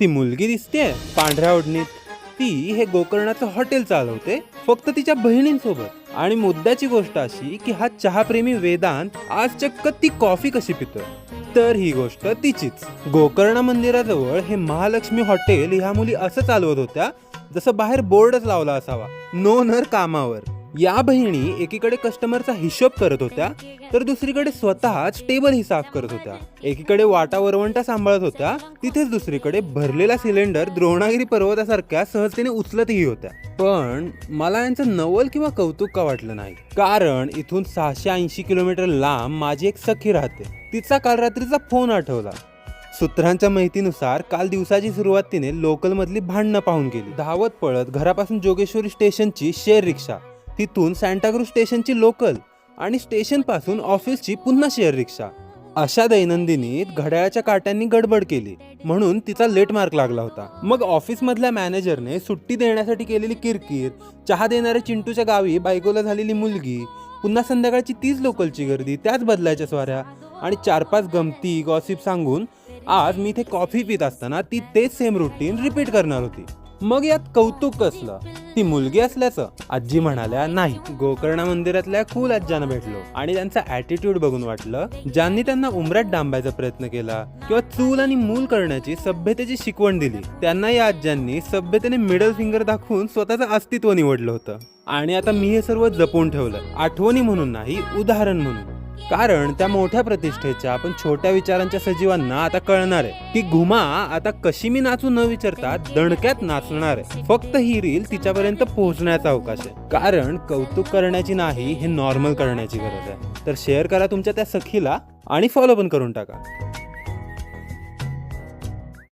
ती मुलगी दिसते पांढऱ्या ओढणीत, ती हे गोकर्णाचं हॉटेल चालवते फक्त तिच्या बहिणींसोबत. आणि मुद्द्याची गोष्ट अशी की हा चहाप्रेमी वेदांत आज चक्क ती कॉफी कशी पितोय, तर ही गोष्ट तिचीच. गोकर्ण मंदिराजवळ हे महालक्ष्मी हॉटेल ह्या मुली असं चालवत होत्या जसं बाहेर बोर्डच लावला असावा, नो नर कामावर. या बहिणी एकीकडे कस्टमरचा हिशोब करत होत्या तर दुसरीकडे स्वतःच टेबलही साफ करत होत्या. एकीकडे वाटा वरवंटा सांभाळत होत्या, तिथेच दुसरीकडे भरलेला सिलेंडर द्रोणागिरी पर्वतासारख्या सहजतेने उचलतही होत्या. पण मला यांचं नवल किंवा कौतुक का वाटलं नाही, कारण इथून 680 किलोमीटर लांब माझी एक सखी राहते. तिचा काल रात्रीचा फोन आठवला. सूत्रांच्या माहितीनुसार काल दिवसाची सुरुवात तिने लोकल मधली भांडणं पाहून केली. धावत पळत घरापासून जोगेश्वरी स्टेशनची शेअर रिक्षा, तिथून सांताक्रूज स्टेशनची लोकल आणि स्टेशन पासून ऑफिसची पुन्हा शेअर रिक्षा. अशा दैनंदिनीत घड्याळाच्या काट्यांनी गडबड केली म्हणून तिचा लेट मार्क लागला होता. मग ऑफिस मधल्या मॅनेजरने सुट्टी देण्यासाठी केलेली किरकिर, चहा देणाऱ्या चिंटूच्या गावी बायकोला झालेली मुलगी, पुन्हा संध्याकाळची तीच लोकलची गर्दी, त्याच बदलायच्या स्वाऱ्या आणि 4-5 गमती गॉसिप सांगून आज मी इथे कॉफी पित असताना ती तेच सेम रुटीन रिपीट करणार होती. मग यात कौतुक कसलं? ती मुलगी असल्याचं? आजी म्हणाल्या नाही. गोकर्ण मंदिरातल्या खूल आज्यांना भेटलो आणि त्यांचा ॲटिट्यूड बघून वाटलं, ज्यांनी त्यांना उमऱ्यात डांबायचा प्रयत्न केला किंवा चूल आणि मूल करण्याची सभ्यतेची शिकवण दिली, त्यांना या आज्यांनी सभ्यतेने मिडल फिंगर दाखवून स्वतःचं अस्तित्व निवडलं होतं. आणि आता मी हे सर्व जपून ठेवलं, आठवणी म्हणून नाही, उदाहरण म्हणून. कारण त्या मोठ्या प्रतिष्ठेच्या पण छोट्या विचारांच्या सजीवांना आता कळणार आहे की घुमा आता कशी मी नाचू न विचारता दणक्यात नाचणार आहे. फक्त ही रील तिच्यापर्यंत पोहोचण्याचा अवकाश आहे. कारण कौतुक करण्याची नाही, हे नॉर्मल करण्याची गरज आहे. तर शेअर करा तुमच्या त्या सखीला आणि फॉलो पण करून टाका.